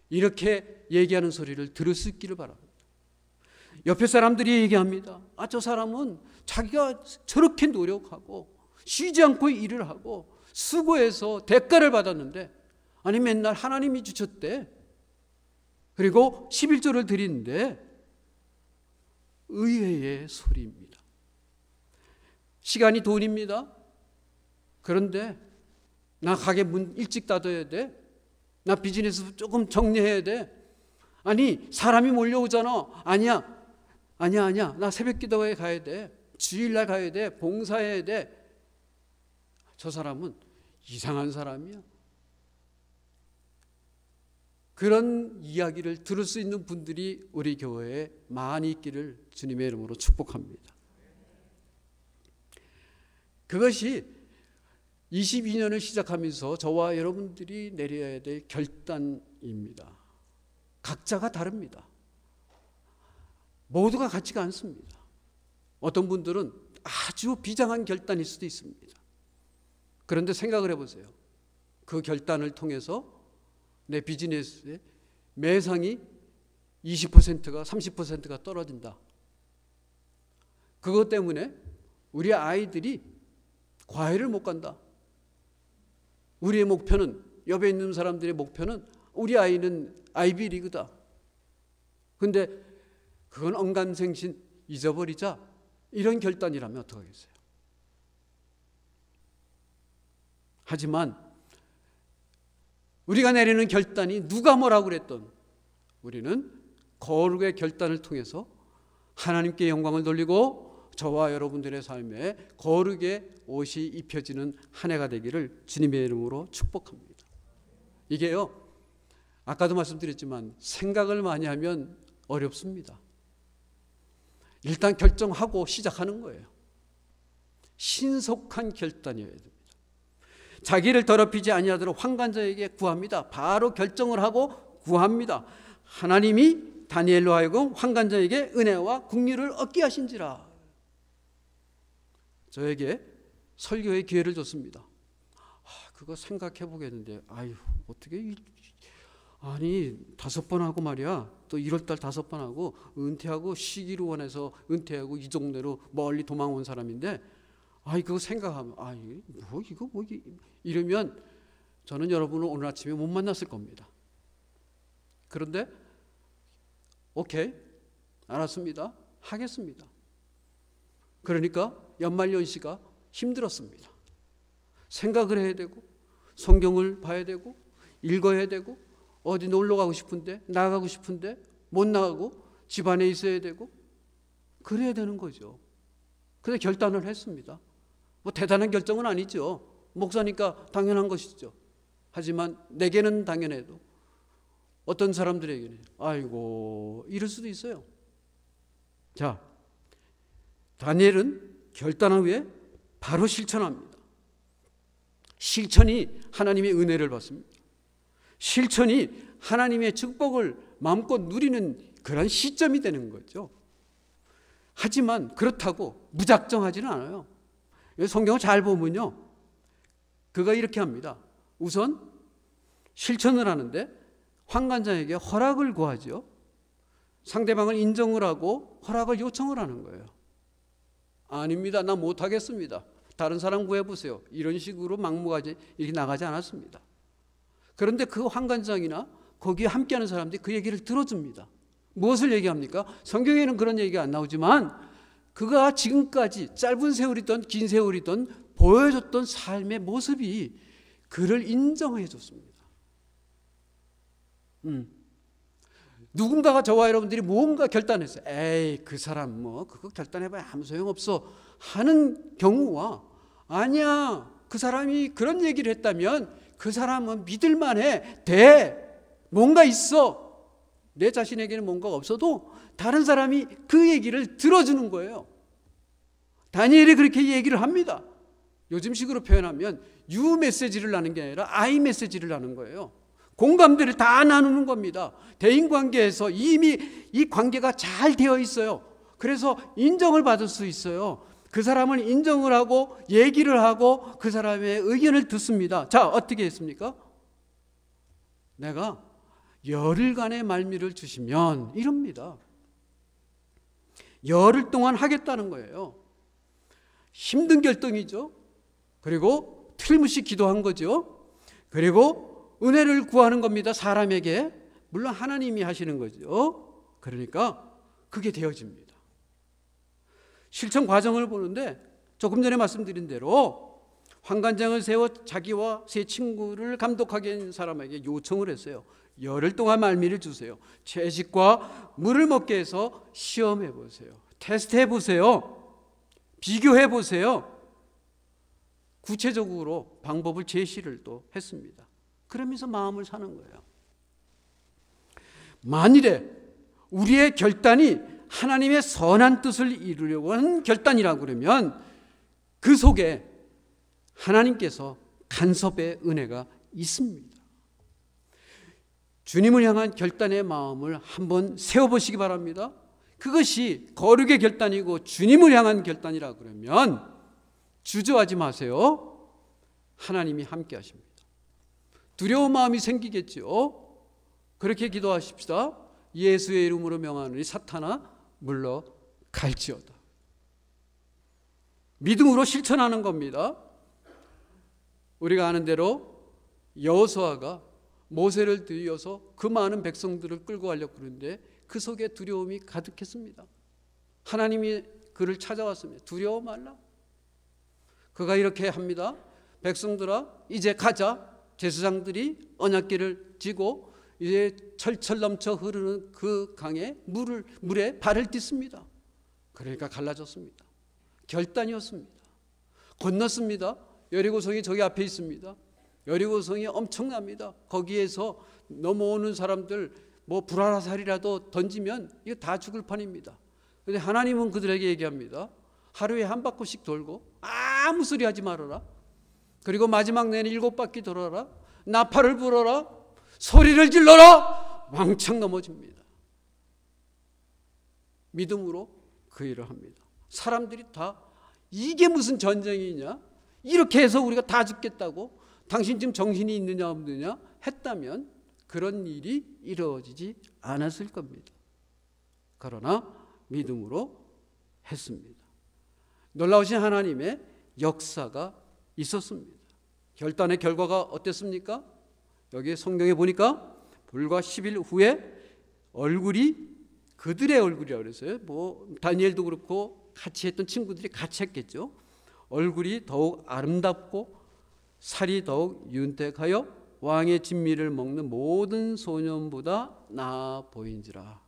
이렇게 얘기하는 소리를 들을 수 있기를 바랍니다. 옆에 사람들이 얘기합니다. 저 사람은 자기가 저렇게 노력하고 쉬지 않고 일을 하고 수고해서 대가를 받았는데, 아니 맨날 하나님이 주셨대, 그리고 11조를 드리는데, 의외의 소리입니다. 시간이 돈입니다. 그런데 나 가게 문 일찍 닫아야 돼, 나 비즈니스 조금 정리해야 돼, 아니 사람이 몰려오잖아, 아니야 나 새벽 기도회에 가야 돼, 주일날 가야 돼, 봉사해야 돼. 저 사람은 이상한 사람이야. 그런 이야기를 들을 수 있는 분들이 우리 교회에 많이 있기를 주님의 이름으로 축복합니다. 그것이 22년을 시작하면서 저와 여러분들이 내려야 될 결단입니다. 각자가 다릅니다. 모두가 같지가 않습니다. 어떤 분들은 아주 비장한 결단일 수도 있습니다. 그런데 생각을 해보세요. 그 결단을 통해서 내 비즈니스의 매상이 20%가 30%가 떨어진다. 그것 때문에 우리 아이들이 과외를 못 간다. 우리의 목표는, 옆에 있는 사람들의 목표는 우리 아이는 아이비리그다. 근데 그건 언감생신 잊어버리자, 이런 결단이라면 어떡하겠어요? 하지만 우리가 내리는 결단이 누가 뭐라고 그랬던 우리는 거룩의 결단을 통해서 하나님께 영광을 돌리고 저와 여러분들의 삶에 거룩의 옷이 입혀지는 한 해가 되기를 주님의 이름으로 축복합니다. 이게요, 아까도 말씀드렸지만 생각을 많이 하면 어렵습니다. 일단 결정하고 시작하는 거예요. 신속한 결단이어야 됩니다. 자기를 더럽히지 아니하도록 환관자에게 구합니다. 바로 결정을 하고 구합니다. 하나님이 다니엘로 하여금 환관자에게 은혜와 긍휼을 얻게 하신지라. 저에게 설교의 기회를 줬습니다. 그거 생각해 보겠는데, 어떻게 아니 5번 하고 말이야. 또 1월달 5번 하고 은퇴하고 시기로 원해서 은퇴하고 이 동네로 멀리 도망온 사람인데, 그거 생각하면 이러면 저는 여러분을 오늘 아침에 못 만났을 겁니다. 그런데 오케이, 알았습니다. 하겠습니다. 그러니까 연말연시가 힘들었습니다. 생각을 해야 되고 성경을 봐야 되고 읽어야 되고 어디 놀러 가고 싶은데 나가고 싶은데 못 나가고 집안에 있어야 되고 그래야 되는 거죠. 그래서 결단을 했습니다. 뭐 대단한 결정은 아니죠. 목사니까 당연한 것이죠. 하지만 내게는 당연해도 어떤 사람들에게는 이럴 수도 있어요. 자, 다니엘은 결단한 후에 바로 실천합니다. 실천이 하나님의 은혜를 받습니다. 실천이 하나님의 축복을 마음껏 누리는 그런 시점이 되는 거죠. 하지만 그렇다고 무작정하지는 않아요. 성경을 잘 보면요, 그가 이렇게 합니다. 우선 실천을 하는데 환관자에게 허락을 구하죠. 상대방을 인정을 하고 허락을 요청을 하는 거예요. 아닙니다. 나 못하겠습니다. 다른 사람 구해보세요. 이런 식으로 막무가내 이렇게 나가지 않았습니다. 그런데 그 환관장이나 거기에 함께하는 사람들이 그 얘기를 들어줍니다. 무엇을 얘기합니까? 성경에는 그런 얘기가 안 나오지만 그가 지금까지 짧은 세월이든 긴 세월이든 보여줬던 삶의 모습이 그를 인정해 줬습니다. 누군가가 저와 여러분들이 무언가 결단했어요. 그 사람 그거 결단해봐야 아무 소용없어 하는 경우와, 아니야, 그 사람이 그런 얘기를 했다면 그 사람은 믿을만해, 뭔가 있어. 내 자신에게는 뭔가가 없어도 다른 사람이 그 얘기를 들어주는 거예요. 다니엘이 그렇게 얘기를 합니다. 요즘식으로 표현하면 유 메시지를 나누는 게 아니라 아이 메시지를 나누는 거예요. 공감대를 다 나누는 겁니다. 대인관계에서 이미 이 관계가 잘 되어 있어요. 그래서 인정을 받을 수 있어요. 그 사람을 인정을 하고 얘기를 하고 그 사람의 의견을 듣습니다. 자, 어떻게 했습니까? 내가 열흘간의 말미를 주시면, 이럽니다. 열흘 동안 하겠다는 거예요. 힘든 결정이죠. 그리고 틀림없이 기도한 거죠. 그리고 은혜를 구하는 겁니다. 사람에게. 물론 하나님이 하시는 거죠. 그러니까 그게 되어집니다. 실천 과정을 보는데 조금 전에 말씀드린 대로 환관장을 세워 자기와 세 친구를 감독하게 한 사람에게 요청을 했어요. 열흘 동안 말미를 주세요. 채식과 물을 먹게 해서 시험해 보세요. 테스트해 보세요. 비교해 보세요. 구체적으로 방법을 제시를 또 했습니다. 그러면서 마음을 사는 거예요. 만일에 우리의 결단이 하나님의 선한 뜻을 이루려고 하는 결단이라고 그러면 그 속에 하나님께서 간섭의 은혜가 있습니다. 주님을 향한 결단의 마음을 한번 세워보시기 바랍니다. 그것이 거룩의 결단이고 주님을 향한 결단이라고 그러면 주저하지 마세요. 하나님이 함께 하십니다. 두려운 마음이 생기겠죠. 그렇게 기도하십시다. 예수의 이름으로 명하노니 사탄아 물러갈지어다. 믿음으로 실천하는 겁니다. 우리가 아는 대로 여호수아가 모세를 들여서 그 많은 백성들을 끌고 가려고 그러는데 그 속에 두려움이 가득했습니다. 하나님이 그를 찾아왔습니다. 두려워 말라. 그가 이렇게 합니다. 백성들아 이제 가자. 제사장들이 언약궤를 쥐고 이제 철철 넘쳐 흐르는 그 강에 물에 발을 딛습니다. 그러니까 갈라졌습니다. 결단이었습니다. 건넜습니다. 여리고성이 저기 앞에 있습니다. 여리고성이 엄청납니다. 거기에서 넘어오는 사람들 뭐 불화살이라도 던지면 이거 다 죽을 판입니다. 그런데 하나님은 그들에게 얘기합니다. 하루에 한 바퀴씩 돌고 아무 소리 하지 말아라. 그리고 마지막 내내 7바퀴 돌아라. 나팔을 불어라. 소리를 질러라. 왕창 넘어집니다. 믿음으로 그 일을 합니다. 사람들이 다 이게 무슨 전쟁이냐? 이렇게 해서 우리가 다 죽겠다고? 당신 지금 정신이 있느냐 없느냐? 했다면 그런 일이 이루어지지 않았을 겁니다. 그러나 믿음으로 했습니다. 놀라우신 하나님의 역사가 있었습니다. 결단의 결과가 어땠습니까? 여기 성경에 보니까 불과 10일 후에 얼굴이 그들의 얼굴이라고 그랬어요. 뭐 다니엘도 그렇고 같이 했던 친구들이 같이 했겠죠. 얼굴이 더욱 아름답고 살이 더욱 윤택하여 왕의 진미를 먹는 모든 소년보다 나아 보인지라.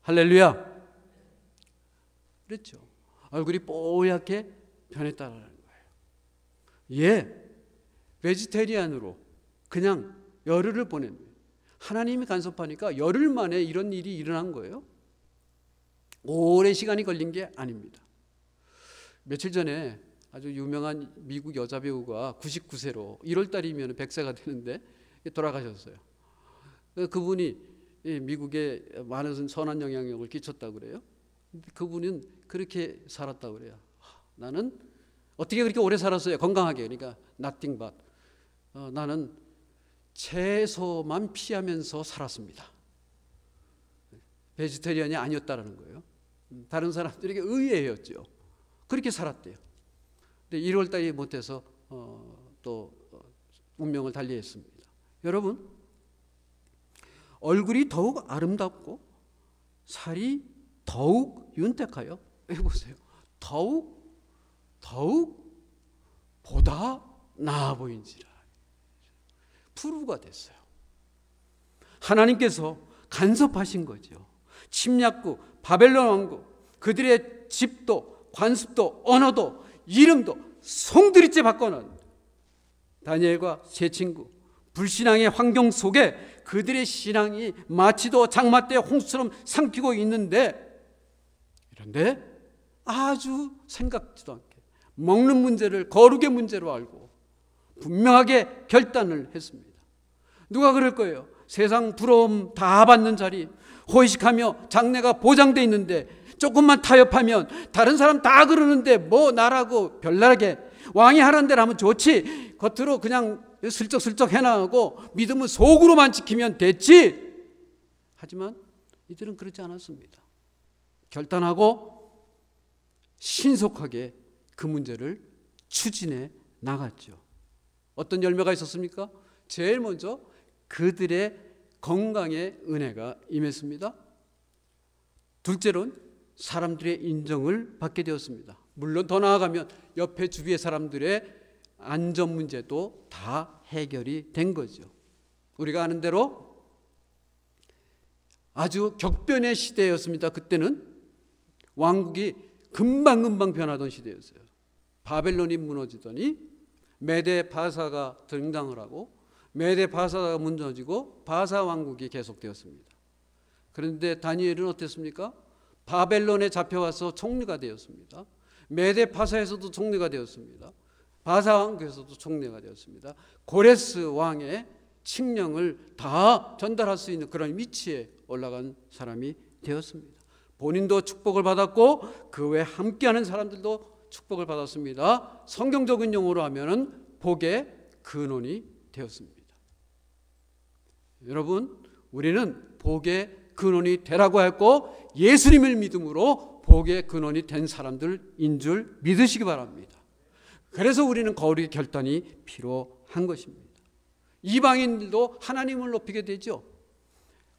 할렐루야. 그렇죠. 얼굴이 뽀얗게 변했다는 거예요. 베지테리안으로 그냥 열흘을 보낸 거예요. 하나님이 간섭하니까 열흘 만에 이런 일이 일어난 거예요. 오랜 시간이 걸린 게 아닙니다. 며칠 전에 아주 유명한 미국 여자 배우가 99세로 1월 달이면 100세가 되는데 돌아가셨어요. 그분이 미국에 많은 선한 영향력을 끼쳤다고 그래요. 그분은 그렇게 살았다고 그래요. 나는 어떻게 그렇게 오래 살았어요? 건강하게. 그러니까 nothing but 나는 채소만 피하면서 살았습니다. 베지테리안이 아니었다라는 거예요. 다른 사람들에게 의외였죠. 그렇게 살았대요. 근데 1월 달이 못해서 또 운명을 달리했습니다. 여러분, 얼굴이 더욱 아름답고 살이 더욱 윤택하여, 보세요. 더욱 보다 나아 보인지라. 프루가 됐어요. 하나님께서 간섭하신 거죠. 침략국 바벨론 왕국, 그들의 집도 관습도 언어도 이름도 송두리째 바꿔놓은 다니엘과 세 친구, 불신앙의 환경 속에 그들의 신앙이 마치도 장마 때 홍수처럼 삼키고 있는데, 그런데 아주 생각지도 않게 먹는 문제를 거룩의 문제로 알고 분명하게 결단을 했습니다. 누가 그럴 거예요? 세상 부러움 다 받는 자리, 호의식하며 장래가 보장돼 있는데 조금만 타협하면 다른 사람 다 그러는데 뭐 나라고 별나라게 왕이 하는 대로 하면 좋지, 겉으로 그냥 슬쩍슬쩍 해나가고 믿음은 속으로만 지키면 됐지. 하지만 이들은 그렇지 않았습니다. 결단하고 신속하게 그 문제를 추진해 나갔죠. 어떤 열매가 있었습니까? 제일 먼저 그들의 건강에 은혜가 임했습니다. 둘째로는 사람들의 인정을 받게 되었습니다. 물론 더 나아가면 옆에 주위의 사람들의 안전 문제도 다 해결이 된 거죠. 우리가 아는 대로 아주 격변의 시대였습니다. 그때는 왕국이 금방금방 변하던 시대였어요. 바벨론이 무너지더니 메데 바사가 등장을 하고 메데 바사가 무너지고 바사 왕국이 계속되었습니다. 그런데 다니엘은 어땠습니까? 바벨론에 잡혀와서 총리가 되었습니다. 메데 바사에서도 총리가 되었습니다. 바사 왕국에서도 총리가 되었습니다. 고레스 왕의 칙령을 다 전달할 수 있는 그런 위치에 올라간 사람이 되었습니다. 본인도 축복을 받았고 그 외에 함께하는 사람들도 축복을 받았습니다. 성경적인 용어로 하면은 복의 근원이 되었습니다. 여러분, 우리는 복의 근원이 되라고 했고 예수님을 믿음으로 복의 근원이 된 사람들인 줄 믿으시기 바랍니다. 그래서 우리는 거룩의 결단이 필요한 것입니다. 이방인들도 하나님을 높이게 되죠.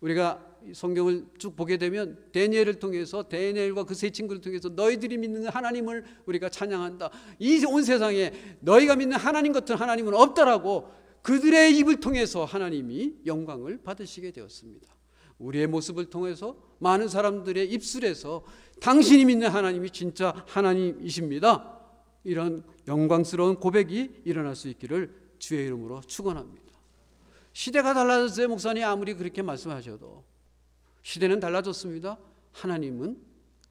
우리가 성경을 쭉 보게 되면 다니엘을 통해서, 다니엘과 그 세 친구를 통해서 너희들이 믿는 하나님을 우리가 찬양한다. 이 온 세상에 너희가 믿는 하나님 같은 하나님은 없다라고 그들의 입을 통해서 하나님이 영광을 받으시게 되었습니다. 우리의 모습을 통해서 많은 사람들의 입술에서 당신이 믿는 하나님이 진짜 하나님이십니다, 이런 영광스러운 고백이 일어날 수 있기를 주의 이름으로 축원합니다. 시대가 달라졌어요. 목사님 아무리 그렇게 말씀하셔도 시대는 달라졌습니다. 하나님은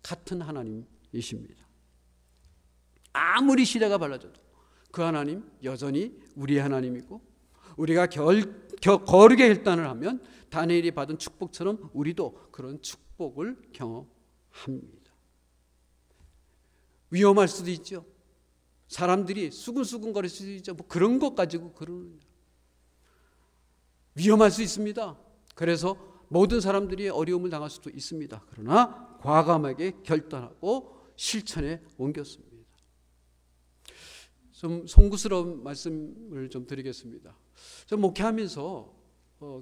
같은 하나님이십니다. 아무리 시대가 달라져도 그 하나님 여전히 우리의 하나님이고, 우리가 거룩의 결단을 하면 다니엘이 받은 축복처럼 우리도 그런 축복을 경험합니다. 위험할 수도 있죠. 사람들이 수근수근거릴 수도 있죠. 뭐 그런 것 가지고 그러는, 위험할 수 있습니다. 그래서 모든 사람들이 어려움을 당할 수도 있습니다. 그러나 과감하게 결단하고 실천에 옮겼습니다. 좀 송구스러운 말씀을 좀 드리겠습니다. 저 목회하면서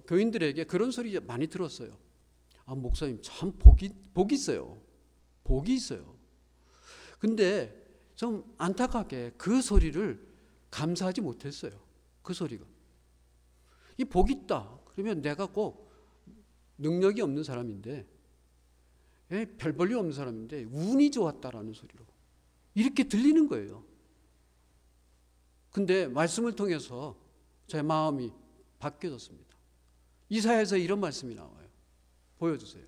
교인들에게 그런 소리 많이 들었어요. 아, 목사님 참 복이 있어요. 복이 있어요. 근데 좀 안타깝게 그 소리를 감사하지 못했어요. 그 소리가. 이 복 있다 그러면 내가 꼭 능력이 없는 사람인데, 별 볼일 없는 사람인데 운이 좋았다라는 소리로 이렇게 들리는 거예요. 근데 말씀을 통해서 제 마음이 바뀌어졌습니다. 이사야에서 이런 말씀이 나와요. 보여주세요.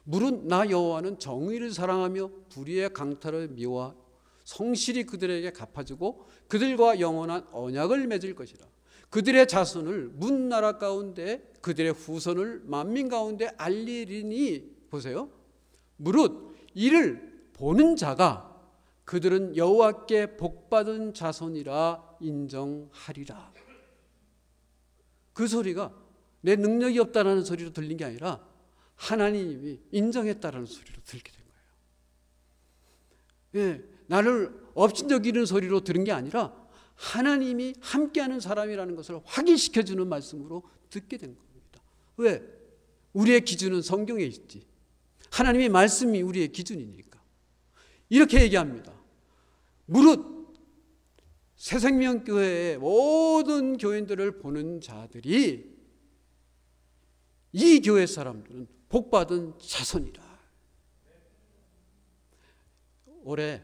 물은 나 여호와는 정의를 사랑하며 불의의 강탈을 미워하여 성실히 그들에게 갚아주고 그들과 영원한 언약을 맺을 것이라. 그들의 자손을 문나라 가운데 그들의 후손을 만민 가운데 알리리니, 보세요. 무릇 이를 보는 자가 그들은 여호와께 복받은 자손이라 인정하리라. 그 소리가 내 능력이 없다는 소리로 들린 게 아니라 하나님이 인정했다는 소리로 들게 된 거예요. 나를 업신여기는 소리로 들은 게 아니라 하나님이 함께하는 사람이라는 것을 확인시켜주는 말씀으로 듣게 된 겁니다. 왜? 우리의 기준은 성경에 있지. 하나님의 말씀이 우리의 기준이니까. 이렇게 얘기합니다. 무릇 새생명교회의 모든 교인들을 보는 자들이, 이 교회 사람들은 복받은 자손이라. 올해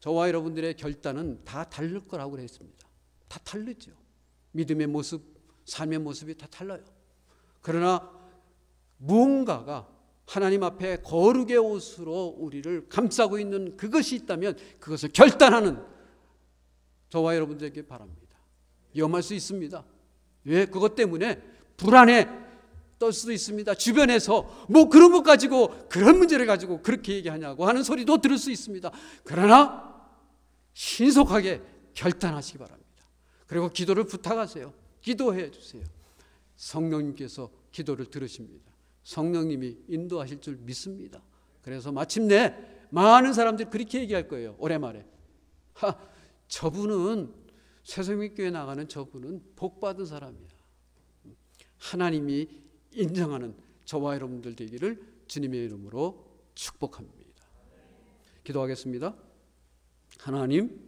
저와 여러분들의 결단은 다 다를 거라고 했습니다. 다 다르죠. 믿음의 모습, 삶의 모습이 다 달라요. 그러나 무언가가 하나님 앞에 거룩의 옷으로 우리를 감싸고 있는 그것이 있다면 그것을 결단하는 저와 여러분들에게 바랍니다. 위험할 수 있습니다. 왜? 그것 때문에 불안에 떨 수도 있습니다. 주변에서 뭐 그런 것 가지고, 그런 문제를 가지고 그렇게 얘기하냐고 하는 소리도 들을 수 있습니다. 그러나 신속하게 결단하시기 바랍니다. 그리고 기도를 부탁하세요. 기도해 주세요. 성령님께서 기도를 들으십니다. 성령님이 인도하실 줄 믿습니다. 그래서 마침내 많은 사람들이 그렇게 얘기할 거예요. 올해 말에 저분은 새생명교회 나가는 저분은 복받은 사람이야. 하나님이 인정하는 저와 여러분들 되기를 주님의 이름으로 축복합니다. 기도하겠습니다. 하나님,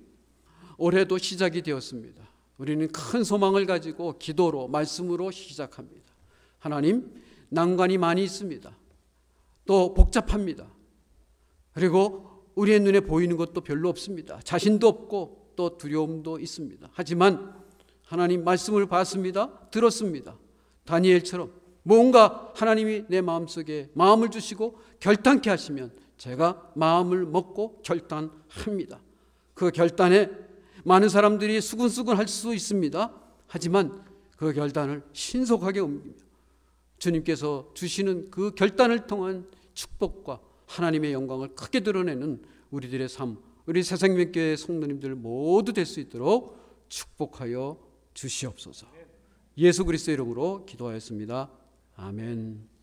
올해도 시작이 되었습니다. 우리는 큰 소망을 가지고 기도로, 말씀으로 시작합니다. 하나님, 난관이 많이 있습니다. 또 복잡합니다. 그리고 우리의 눈에 보이는 것도 별로 없습니다. 자신도 없고 또 두려움도 있습니다. 하지만 하나님 말씀을 봤습니다. 들었습니다. 다니엘처럼 뭔가 하나님이 내 마음속에 마음을 주시고 결단케 하시면 제가 마음을 먹고 결단합니다. 그 결단에 많은 사람들이 수근수근 할 수 있습니다. 하지만 그 결단을 신속하게 옮기며 주님께서 주시는 그 결단을 통한 축복과 하나님의 영광을 크게 드러내는 우리들의 삶, 우리 새생명교회 성도님들 모두 될 수 있도록 축복하여 주시옵소서. 예수 그리스도의 이름으로 기도하였습니다. 아멘.